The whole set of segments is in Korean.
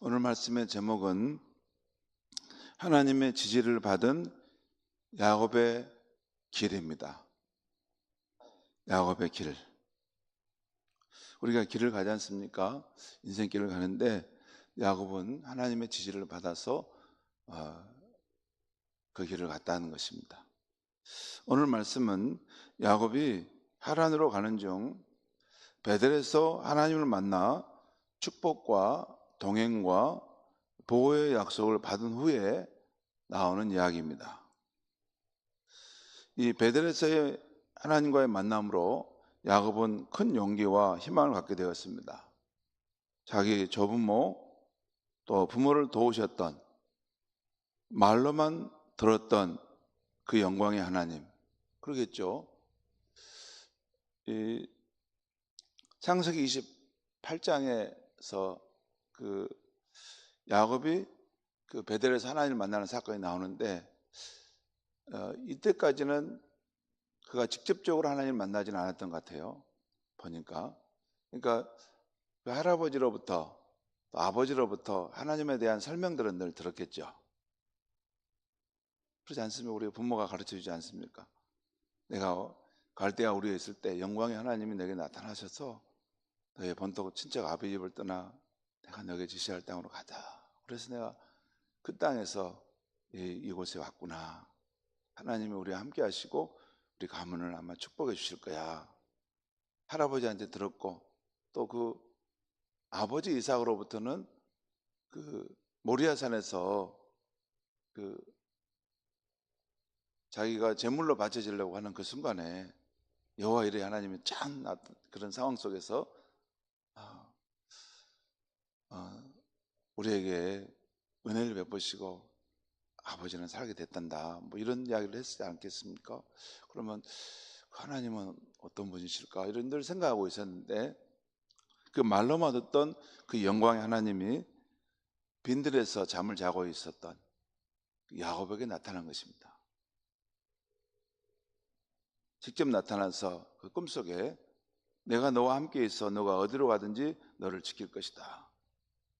오늘 말씀의 제목은 하나님의 지지를 받은 야곱의 길입니다. 야곱의 길. 우리가 길을 가지 않습니까? 인생길을 가는데 야곱은 하나님의 지지를 받아서 그 길을 갔다는 것입니다. 오늘 말씀은 야곱이 하란으로 가는 중 베델에서 하나님을 만나 축복과 동행과 보호의 약속을 받은 후에 나오는 이야기입니다. 이 베델에서의 하나님과의 만남으로 야곱은 큰 용기와 희망을 갖게 되었습니다. 자기 조부모 또 부모를 도우셨던, 말로만 들었던 그 영광의 하나님, 그러겠죠. 이 창세기 28장에서 그 야곱이 그 베델에서 하나님을 만나는 사건이 나오는데 이때까지는 그가 직접적으로 하나님을 만나지는 않았던 것 같아요. 보니까. 그러니까 그 할아버지로부터 또 아버지로부터 하나님에 대한 설명들은 늘 들었겠죠. 그렇지 않습니까? 우리 부모가 가르쳐주지 않습니까? 내가 갈대아 우리에 있을 때 영광의 하나님이 내게 나타나셔서 너의 본토 친척 아비 집을 떠나 내가 너에게 지시할 땅으로 가자. 그래서 내가 그 땅에서 이곳에 왔구나. 하나님이 우리와 함께 하시고 우리 가문을 아마 축복해 주실 거야. 할아버지한테 들었고 또 그 아버지 이삭으로부터는 그 모리아산에서 그 자기가 제물로 바쳐지려고 하는 그 순간에 여호와 이레 하나님이 짠 나타난 그런 상황 속에서 우리에게 은혜를 베푸시고 아버지는 살게 됐단다. 뭐 이런 이야기를 했지 않겠습니까? 그러면 하나님은 어떤 분이실까? 이런 늘 생각하고 있었는데 그 말로만 듣던 그 영광의 하나님이 빈들에서 잠을 자고 있었던 야곱에게 나타난 것입니다. 직접 나타나서 그 꿈속에 내가 너와 함께 있어 너가 어디로 가든지 너를 지킬 것이다.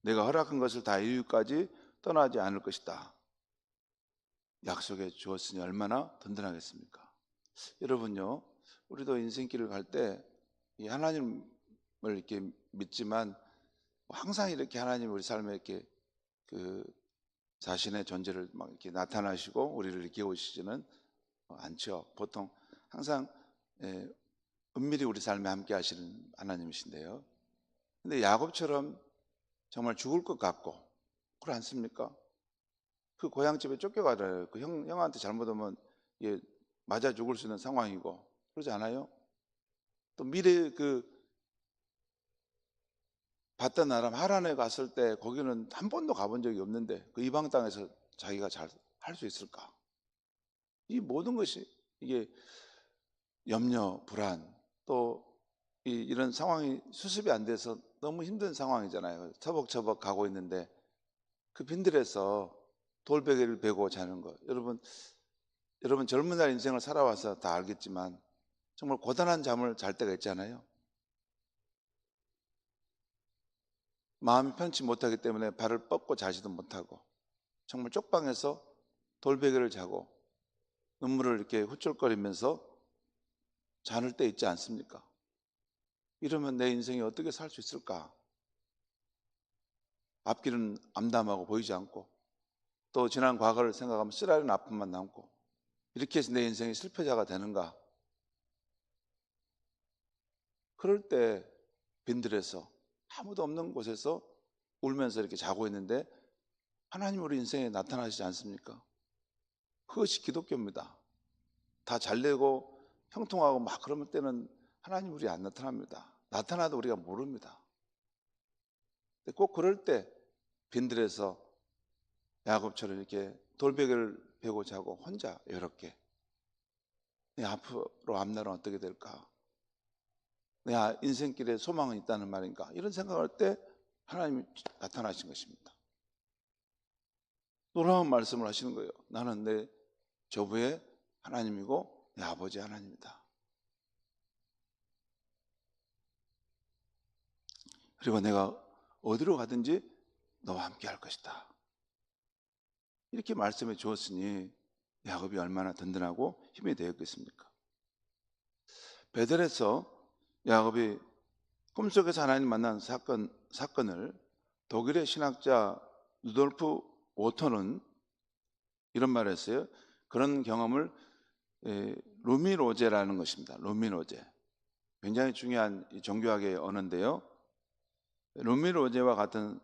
내가 허락한 것을 다 이루기까지 떠나지 않을 것이다. 약속해 주었으니 얼마나 든든하겠습니까? 여러분요, 우리도 인생길을 갈 때 이 하나님을 이렇게 믿지만 항상 이렇게 하나님 우리 삶에 이렇게 그 자신의 존재를 막 이렇게 나타나시고 우리를 이렇게 오시지는 않죠. 보통 항상 은밀히 우리 삶에 함께 하시는 하나님이신데요. 근데 야곱처럼 정말 죽을 것 같고 그렇지 않습니까? 그 고향집에 쫓겨가잖아요. 그 형한테 잘못하면 맞아 죽을 수 있는 상황이고 그러지 않아요? 또 미래 그 봤던 나라 하란에 갔을 때 거기는 한 번도 가본 적이 없는데 그 이방 땅에서 자기가 잘 할 수 있을까? 이 모든 것이 이게 염려, 불안 또 이런 상황이 수습이 안 돼서 너무 힘든 상황이잖아요. 처벅처벅 가고 있는데 그 빈들에서 돌베개를 베고 자는 것. 여러분 젊은 날 인생을 살아와서 다 알겠지만 정말 고단한 잠을 잘 때가 있잖아요. 마음이 편치 못하기 때문에 발을 뻗고 자지도 못하고 정말 쪽방에서 돌베개를 자고 눈물을 이렇게 후줄거리면서 자는 때 있지 않습니까? 이러면 내 인생이 어떻게 살 수 있을까? 앞길은 암담하고 보이지 않고 또 지난 과거를 생각하면 쓰라린 아픔만 남고 이렇게 해서 내 인생이 실패자가 되는가? 그럴 때 빈들에서 아무도 없는 곳에서 울면서 이렇게 자고 있는데 하나님 우리 인생에 나타나시지 않습니까? 그것이 기독교입니다. 다 잘되고 형통하고 막 그럴 때는 하나님 우리 안 나타납니다. 나타나도 우리가 모릅니다. 꼭 그럴 때 빈들에서 야곱처럼 이렇게 돌베개를 베고 자고 혼자 외롭게 내 앞으로 앞날은 어떻게 될까? 내 인생길에 소망은 있다는 말인가? 이런 생각할 때 하나님이 나타나신 것입니다. 놀라운 말씀을 하시는 거예요. 나는 내 조부의 하나님이고 내 아버지 하나님이다. 그리고 내가 어디로 가든지 너와 함께 할 것이다. 이렇게 말씀해 주었으니 야곱이 얼마나 든든하고 힘이 되었겠습니까? 베델에서 야곱이 꿈속에서 하나님 만난 사건을 독일의 신학자 루돌프 오토는 이런 말을 했어요. 그런 경험을 루미노제라는 것입니다. 루미노제. 굉장히 중요한 종교학의 언어인데요. 루미노제와 같은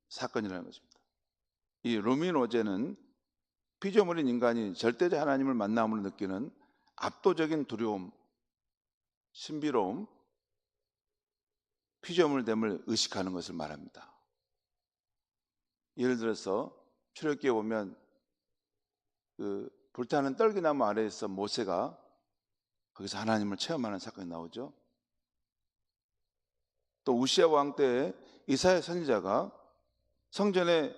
사건이라는 것입니다. 이 루미노제는 피조물인 인간이 절대적 하나님을 만남으로 느끼는 압도적인 두려움, 신비로움, 피조물됨을 의식하는 것을 말합니다. 예를 들어서 출애굽기에 보면 그 불타는 떨기나무 아래에서 모세가 거기서 하나님을 체험하는 사건이 나오죠. 또 우시아 왕 때에 이사야 선지자가 성전에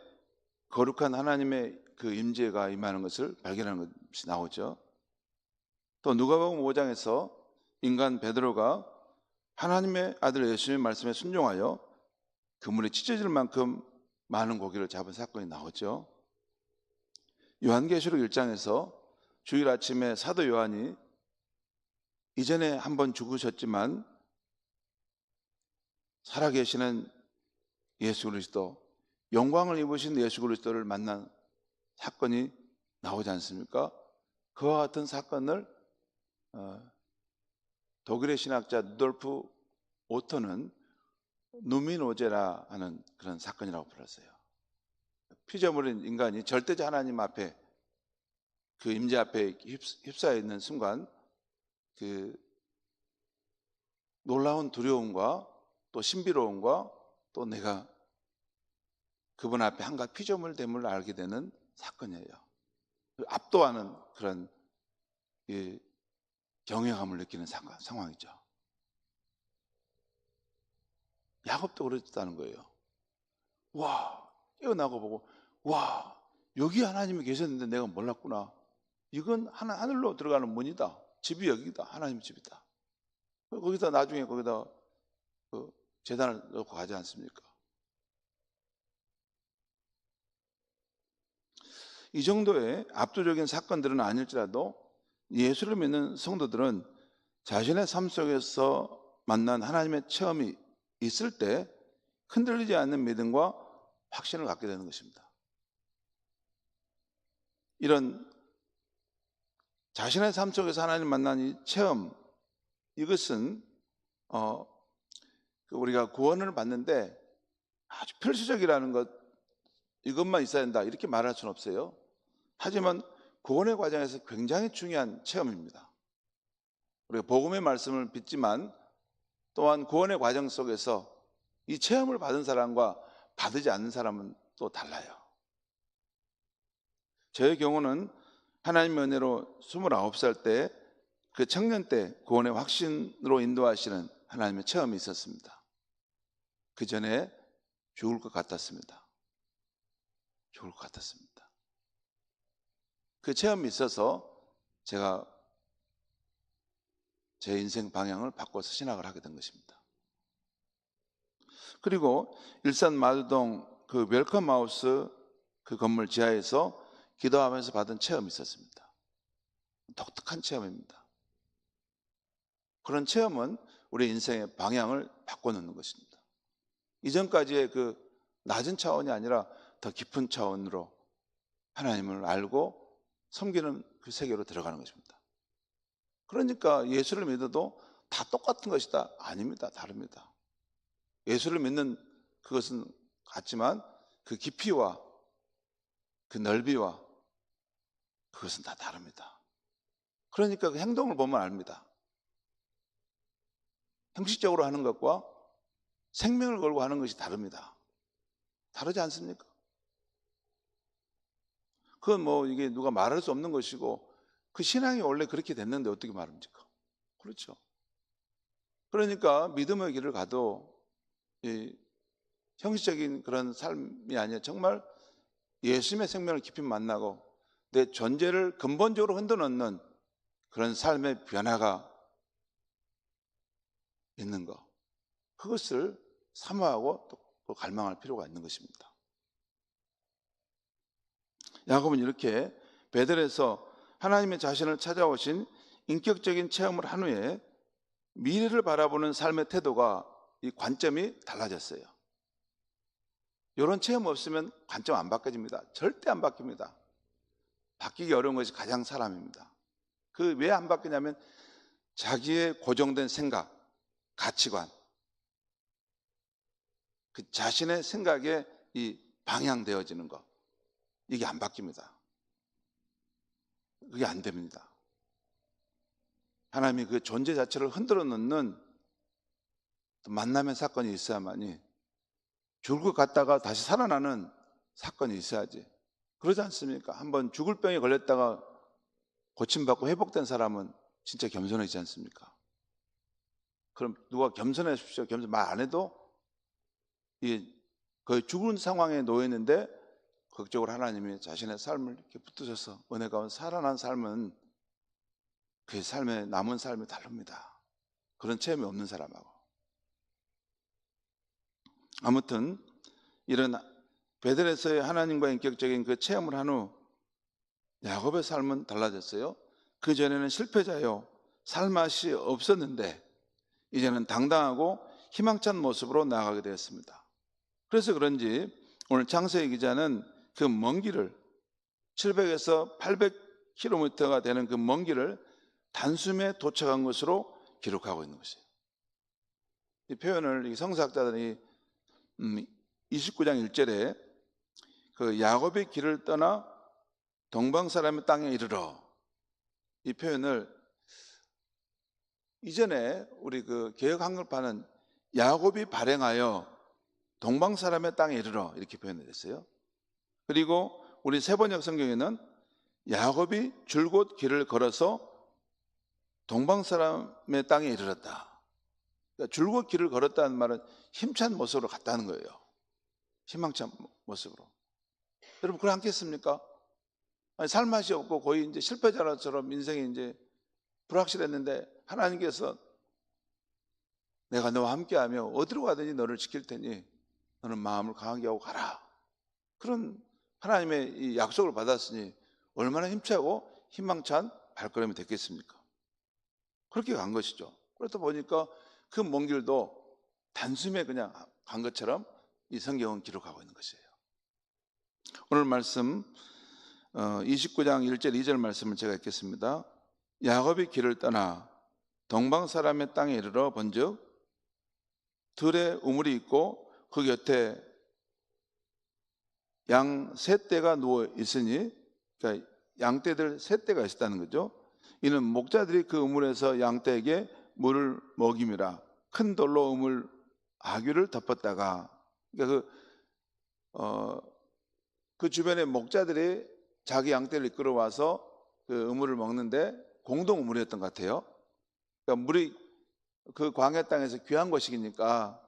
거룩한 하나님의 그 임재가 임하는 것을 발견하는 것이 나오죠. 또 누가복음 5장에서 인간 베드로가 하나님의 아들 예수님의 말씀에 순종하여 그물에 찢어질 만큼 많은 고기를 잡은 사건이 나오죠. 요한계시록 1장에서 주일 아침에 사도 요한이 이전에 한번 죽으셨지만 살아계시는 예수 그리스도, 영광을 입으신 예수 그리스도를 만난 사건이 나오지 않습니까? 그와 같은 사건을 독일의 신학자 루돌프 오토는 누미노제라 하는 그런 사건이라고 불렀어요. 피조물인 인간이 절대적 하나님 앞에 그 임재 앞에 휩싸여 있는 순간 그 놀라운 두려움과 또 신비로움과 또 내가 그분 앞에 한갓 피조물됨을 알게 되는 사건이에요. 압도하는 그런 경외감을 느끼는 상황이죠. 야곱도 그랬다는 거예요. 와, 깨어나고 보고 와, 여기 하나님이 계셨는데 내가 몰랐구나. 이건 하늘로 들어가는 문이다. 집이 여기다. 하나님 집이다. 거기다 나중에 거기다 그 제단을 넣고 가지 않습니까? 이 정도의 압도적인 사건들은 아닐지라도 예수를 믿는 성도들은 자신의 삶 속에서 만난 하나님의 체험이 있을 때 흔들리지 않는 믿음과 확신을 갖게 되는 것입니다. 이런 자신의 삶 속에서 하나님 만난 이 체험, 이것은 우리가 구원을 받는데 아주 필수적이라는 것, 이것만 있어야 된다 이렇게 말할 수는 없어요. 하지만 구원의 과정에서 굉장히 중요한 체험입니다. 우리가 복음의 말씀을 믿지만 또한 구원의 과정 속에서 이 체험을 받은 사람과 받지 않는 사람은 또 달라요. 저의 경우는 하나님의 은혜로 29살 때 그 청년 때 구원의 확신으로 인도하시는 하나님의 체험이 있었습니다. 그 전에 죽을 것 같았습니다. 죽을 것 같았습니다. 그 체험이 있어서 제가 제 인생 방향을 바꿔서 신학을 하게 된 것입니다. 그리고 일산 마두동 그 웰컴 하우스 그 건물 지하에서 기도하면서 받은 체험이 있었습니다. 독특한 체험입니다. 그런 체험은 우리 인생의 방향을 바꿔놓는 것입니다. 이전까지의 그 낮은 차원이 아니라 더 깊은 차원으로 하나님을 알고 섬기는 그 세계로 들어가는 것입니다. 그러니까 예수를 믿어도 다 똑같은 것이다? 아닙니다. 다릅니다. 예수를 믿는 그것은 같지만 그 깊이와 그 넓이와 그것은 다 다릅니다. 그러니까 그 행동을 보면 압니다. 형식적으로 하는 것과 생명을 걸고 하는 것이 다릅니다. 다르지 않습니까? 그건 뭐 이게 누가 말할 수 없는 것이고 그 신앙이 원래 그렇게 됐는데 어떻게 말합니까? 그렇죠. 그러니까 믿음의 길을 가도 이 형식적인 그런 삶이 아니라 정말 예수님의 생명을 깊이 만나고 내 존재를 근본적으로 흔들어놓는 그런 삶의 변화가 있는 것, 그것을 사모하고 또 갈망할 필요가 있는 것입니다. 야곱은 이렇게 베델에서 하나님의 자신을 찾아오신 인격적인 체험을 한 후에 미래를 바라보는 삶의 태도가, 이 관점이 달라졌어요. 이런 체험 없으면 관점 안 바뀌어집니다. 절대 안 바뀝니다. 바뀌기 어려운 것이 가장 사람입니다. 그 왜 안 바뀌냐면 자기의 고정된 생각, 가치관, 그 자신의 생각에 이 방향되어지는 것, 이게 안 바뀝니다. 그게 안 됩니다. 하나님이 그 존재 자체를 흔들어 놓는 만남의 사건이 있어야만이, 죽을 것 같다가 다시 살아나는 사건이 있어야지. 그러지 않습니까? 한번 죽을 병에 걸렸다가 고침받고 회복된 사람은 진짜 겸손하지 않습니까? 그럼 누가 겸손하십시오, 겸손 말 안 해도 거의 죽은 상황에 놓여 있는데 극적으로 하나님이 자신의 삶을 이렇게 붙드셔서 은혜 가운데 살아난 삶은 그의 삶의 남은 삶이 다릅니다. 그런 체험이 없는 사람하고. 아무튼 이런 베델에서의 하나님과 인격적인 그 체험을 한 후 야곱의 삶은 달라졌어요. 그 전에는 실패자요, 살맛이 없었는데 이제는 당당하고 희망찬 모습으로 나아가게 되었습니다. 그래서 그런지 오늘 창세기 기자는 그 먼 길을, 700에서 800km가 되는 그 먼 길을 단숨에 도착한 것으로 기록하고 있는 것이에요. 이 표현을 성서학자들이 29장 1절에 그 야곱의 길을 떠나 동방 사람의 땅에 이르러, 이 표현을 이전에 우리 그 개역 한글판은 야곱이 발행하여 동방 사람의 땅에 이르러 이렇게 표현했어요. 그리고 우리 세번역 성경에는 야곱이 줄곧 길을 걸어서 동방 사람의 땅에 이르렀다. 그러니까 줄곧 길을 걸었다는 말은 힘찬 모습으로 갔다는 거예요. 희망찬 모습으로. 여러분, 그걸 않겠습니까? 아니, 살맛이 없고 거의 이제 실패자처럼 인생이 이제 불확실했는데 하나님께서 내가 너와 함께하며 어디로 가든지 너를 지킬 테니 너는 마음을 강하게 하고 가라. 그런 하나님의 이 약속을 받았으니 얼마나 힘차고 희망찬 발걸음이 됐겠습니까? 그렇게 간 것이죠. 그렇다 보니까 그 먼 길도 단숨에 그냥 간 것처럼 이 성경은 기록하고 있는 것이에요. 오늘 말씀 29장 1절 2절 말씀을 제가 읽겠습니다. 야곱이 길을 떠나 동방 사람의 땅에 이르러 본즉 들에 우물이 있고 그 곁에 양 세 떼가 누워 있으니, 그러니까 양떼들 세 떼가 있었다는 거죠. 이는 목자들이 그 우물에서 양떼에게 물을 먹임이라. 큰 돌로 우물 아귀를 덮었다가, 그러니까 그 주변에 목자들이 자기 양떼를 이끌어와서 그 우물을 먹는데 공동 우물이었던 것 같아요. 그러니까 물이 그 광야 땅에서 귀한 것이니까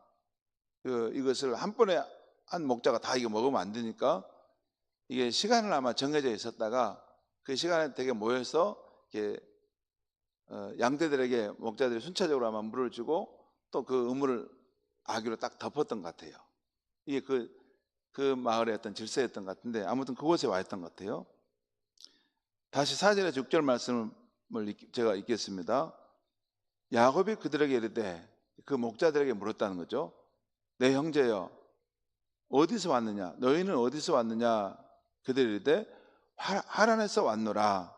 이것을 한 번에 한 목자가 다 이거 먹으면 안 되니까 이게 시간을 아마 정해져 있었다가 그 시간에 되게 모여서 이렇게 양떼들에게 목자들이 순차적으로 아마 물을 주고 또 그 우물을 아귀로 딱 덮었던 것 같아요. 이게 그 마을의 어떤 질서였던 것 같은데 아무튼 그곳에 와 있던 것 같아요. 다시 4절에서 6절 말씀을 제가 읽겠습니다. 야곱이 그들에게 이르되, 그 목자들에게 물었다는 거죠. 내 형제여, 어디서 왔느냐? 너희는 어디서 왔느냐? 그들이 이르되 하란에서 왔노라.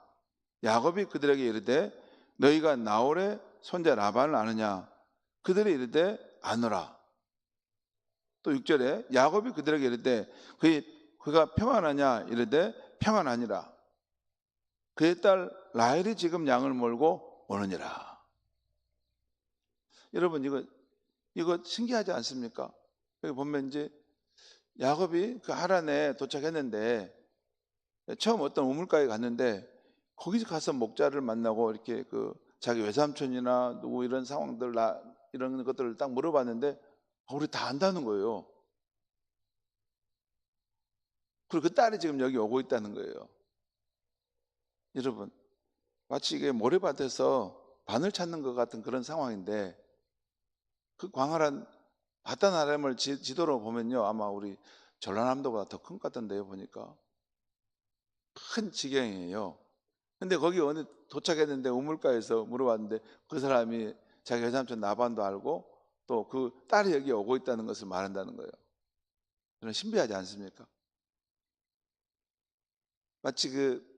야곱이 그들에게 이르되 너희가 나홀의 손자 라반을 아느냐? 그들이 이르되 아노라. 또 6절에 야곱이 그들에게 이르되 그가 평안하냐? 이르되 평안하니라. 그의 딸 라헬이 지금 양을 몰고 오느니라. 여러분, 이거 신기하지 않습니까? 여기 보면 이제 야곱이 그 하란에 도착했는데 처음 어떤 우물가에 갔는데 거기서 가서 목자를 만나고 이렇게 그 자기 외삼촌이나 누구 이런 상황들 이런 것들을 딱 물어봤는데 우리 다 안다는 거예요. 그리고 그 딸이 지금 여기 오고 있다는 거예요. 여러분, 마치 이게 모래밭에서 바늘 찾는 것 같은 그런 상황인데 그 광활한 바단 아람을 지도로 보면요 아마 우리 전라남도보다 더 큰 것 같던데요 보니까. 큰 지경이에요. 근데 거기 어느 도착했는데 우물가에서 물어봤는데 그 사람이 자기 외삼촌 나반도 알고 또 그 딸이 여기 오고 있다는 것을 말한다는 거예요. 저는 신비하지 않습니까? 마치 그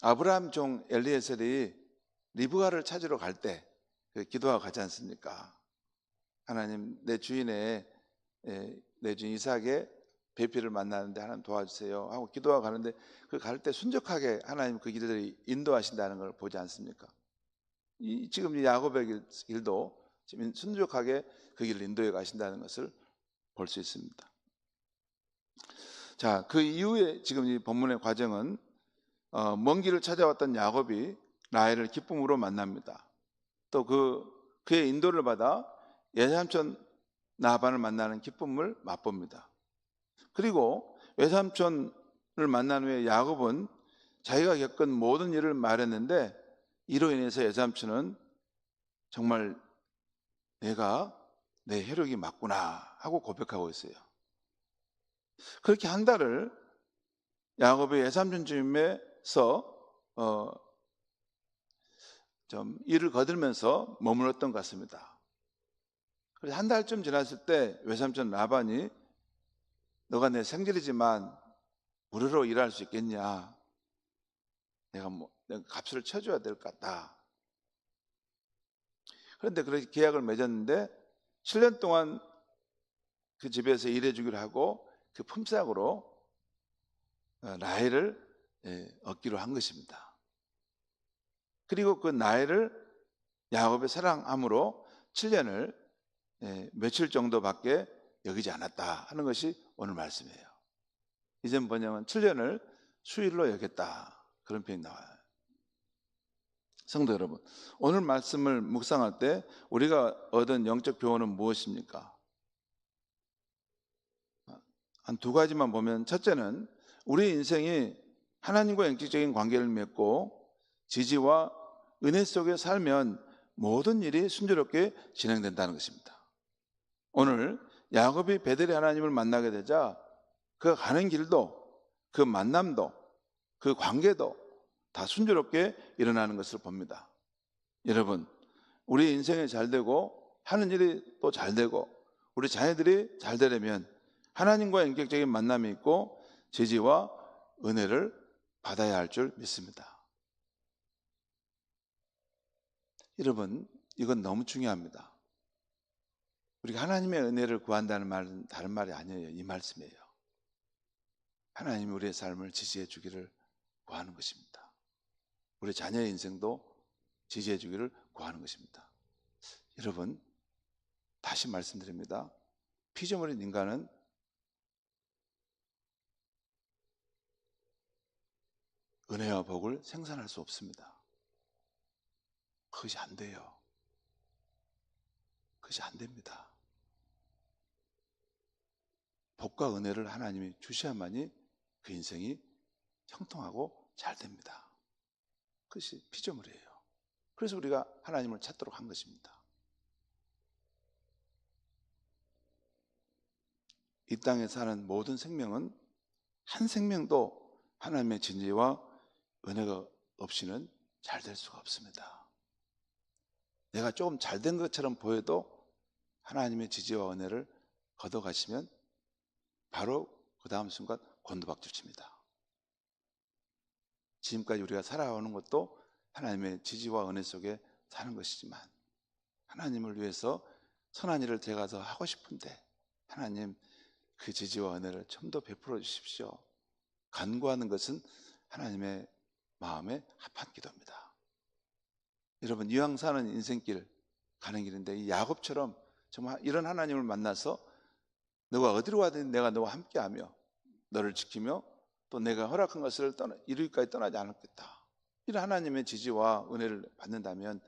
아브라함 종 엘리에셀이 리브가를 찾으러 갈 때 기도하고 가지 않습니까? 하나님, 내 주인 이삭의 배필을 만나는데 하나님 도와주세요 하고 기도하고 가는데 그 갈 때 순적하게 하나님 그 길들이 인도하신다는 걸 보지 않습니까? 지금 이 야곱의 길도 지금 순적하게 그 길을 인도해 가신다는 것을 볼 수 있습니다. 자, 그 이후에 지금 이 본문의 과정은 먼 길을 찾아왔던 야곱이 라헬을 기쁨으로 만납니다. 또 그의 인도를 받아 외삼촌 나반을 만나는 기쁨을 맛봅니다. 그리고 외삼촌을 만난 후에 야곱은 자기가 겪은 모든 일을 말했는데 이로 인해서 외삼촌은 정말 내가 내 혈육이 맞구나 하고 고백하고 있어요. 그렇게 한 달을 야곱이 외삼촌 집에서 좀 일을 거들면서 머물렀던 것 같습니다. 그래서 한 달쯤 지났을 때 외삼촌 라반이 너가 내 생질이지만 무료로 일할 수 있겠냐? 내가 값을 쳐줘야 될 것 같다. 그런데 그렇게 계약을 맺었는데 7년 동안 그 집에서 일해주기로 하고 그 품삯으로 라헬을 얻기로 한 것입니다. 그리고 그 라헬을 야곱의 사랑함으로 7년을 며칠 정도밖에 여기지 않았다 하는 것이 오늘 말씀이에요. 이전 번역은 7년을 수일로 여겼다 그런 표현이 나와요. 성도 여러분, 오늘 말씀을 묵상할 때 우리가 얻은 영적 교훈은 무엇입니까? 한 두 가지만 보면, 첫째는 우리 인생이 하나님과 영적인 관계를 맺고 지지와 은혜 속에 살면 모든 일이 순조롭게 진행된다는 것입니다. 오늘 야곱이 베델의 하나님을 만나게 되자 그 가는 길도 그 만남도 그 관계도 다 순조롭게 일어나는 것을 봅니다. 여러분, 우리 인생이 잘 되고 하는 일이 또 잘 되고 우리 자녀들이 잘 되려면 하나님과 인격적인 만남이 있고 지지와 은혜를 받아야 할 줄 믿습니다. 여러분, 이건 너무 중요합니다. 우리가 하나님의 은혜를 구한다는 말은 다른 말이 아니에요. 이 말씀이에요. 하나님이 우리의 삶을 지지해 주기를 구하는 것입니다. 우리 자녀의 인생도 지지해 주기를 구하는 것입니다. 여러분, 다시 말씀드립니다. 피조물인 인간은 은혜와 복을 생산할 수 없습니다. 그것이 안 돼요. 그것이 안 됩니다. 복과 은혜를 하나님이 주셔야만이 그 인생이 형통하고 잘 됩니다. 그것이 피조물이에요. 그래서 우리가 하나님을 찾도록 한 것입니다. 이 땅에 사는 모든 생명은 한 생명도 하나님의 진리와 은혜가 없이는 잘 될 수가 없습니다. 내가 조금 잘 된 것처럼 보여도 하나님의 지지와 은혜를 걷어가시면 바로 그 다음 순간 곤두박질 칩니다. 지금까지 우리가 살아오는 것도 하나님의 지지와 은혜 속에 사는 것이지만 하나님을 위해서 선한 일을 제가 더 하고 싶은데 하나님 그 지지와 은혜를 좀 더 베풀어 주십시오. 간구하는 것은 하나님의 마음에 합한 기도입니다. 여러분, 이왕 사는 인생길 가는 길인데 이 야곱처럼 정말 이런 하나님을 만나서 너가 어디로 가든 내가 너와 함께하며 너를 지키며 또 내가 허락한 것을 이루기까지 떠나지 않았겠다. 이런 하나님의 지지와 은혜를 받는다면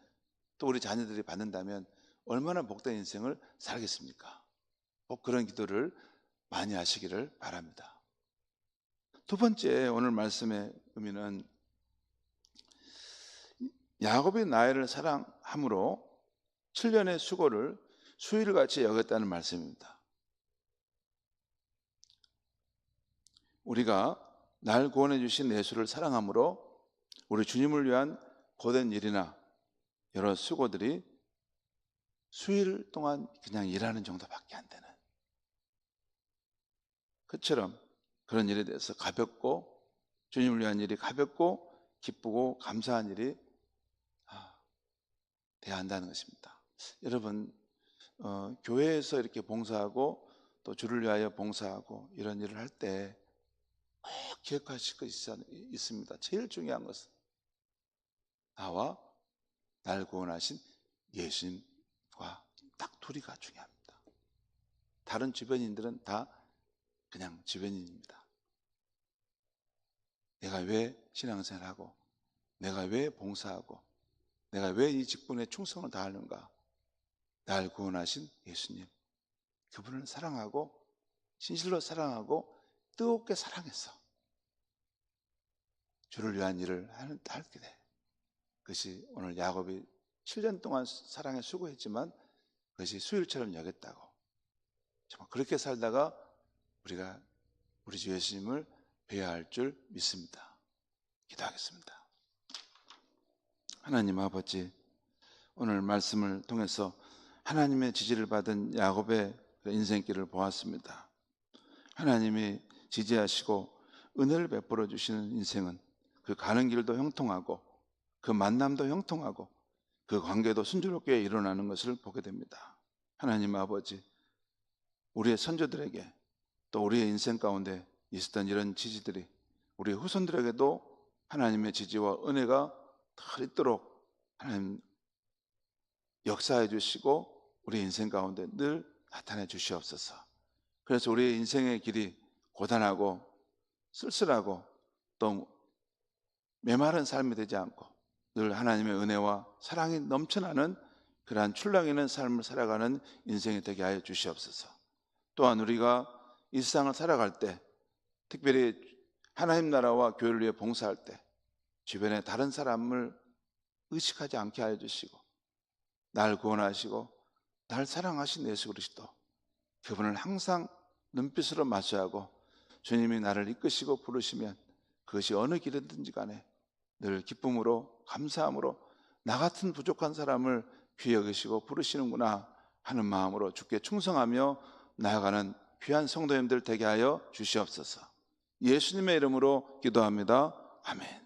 또 우리 자녀들이 받는다면 얼마나 복된 인생을 살겠습니까? 꼭 그런 기도를 많이 하시기를 바랍니다. 두 번째 오늘 말씀의 의미는 야곱이 라헬을 사랑함으로 7년의 수고를 수일같이 여겼다는 말씀입니다. 우리가 날 구원해 주신 예수를 사랑함으로 우리 주님을 위한 고된 일이나 여러 수고들이 수일 동안 그냥 일하는 정도밖에 안 되는, 그처럼 그런 일에 대해서 가볍고, 주님을 위한 일이 가볍고 기쁘고 감사한 일이 돼야 한다는 것입니다. 여러분, 교회에서 이렇게 봉사하고 또 주를 위하여 봉사하고 이런 일을 할 때 꼭 기억하실 것이 있습니다. 제일 중요한 것은 나와 날 구원하신 예수님과 딱 둘이가 중요합니다. 다른 주변인들은 다 그냥 주변인입니다. 내가 왜 신앙생활하고, 내가 왜 봉사하고, 내가 왜 이 직분에 충성을 다하는가? 날 구원하신 예수님, 그분을 사랑하고 진실로 사랑하고 뜨겁게 사랑해서 주를 위한 일을 하게 돼. 그것이 오늘 야곱이 7년 동안 사랑에 수고했지만 그것이 수일처럼 여겼다고. 정말 그렇게 살다가 우리가 우리 주 예수님을 뵈야 할 줄 믿습니다. 기도하겠습니다. 하나님 아버지, 오늘 말씀을 통해서 하나님의 지지를 받은 야곱의 인생길을 보았습니다. 하나님이 지지하시고 은혜를 베풀어 주시는 인생은 그 가는 길도 형통하고 그 만남도 형통하고 그 관계도 순조롭게 일어나는 것을 보게 됩니다. 하나님 아버지, 우리의 선조들에게 또 우리의 인생 가운데 있었던 이런 지지들이 우리 후손들에게도 하나님의 지지와 은혜가 더 있도록 하나님 역사해 주시고 우리 인생 가운데 늘 나타내 주시옵소서. 그래서 우리의 인생의 길이 고단하고 쓸쓸하고 또 메마른 삶이 되지 않고 늘 하나님의 은혜와 사랑이 넘쳐나는 그러한 출랑 있는 삶을 살아가는 인생이 되게 하여 주시옵소서. 또한 우리가 이 세상을 살아갈 때, 특별히 하나님 나라와 교회를 위해 봉사할 때 주변에 다른 사람을 의식하지 않게 하여 주시고 날 구원하시고 날 사랑하신 예수 그리스도, 그분을 항상 눈빛으로 마주하고 주님이 나를 이끄시고 부르시면 그것이 어느 길이든지 간에 늘 기쁨으로 감사함으로 나 같은 부족한 사람을 귀히 여기시고 부르시는구나 하는 마음으로 주께 충성하며 나아가는 귀한 성도님들 되게 하여 주시옵소서. 예수님의 이름으로 기도합니다. 아멘.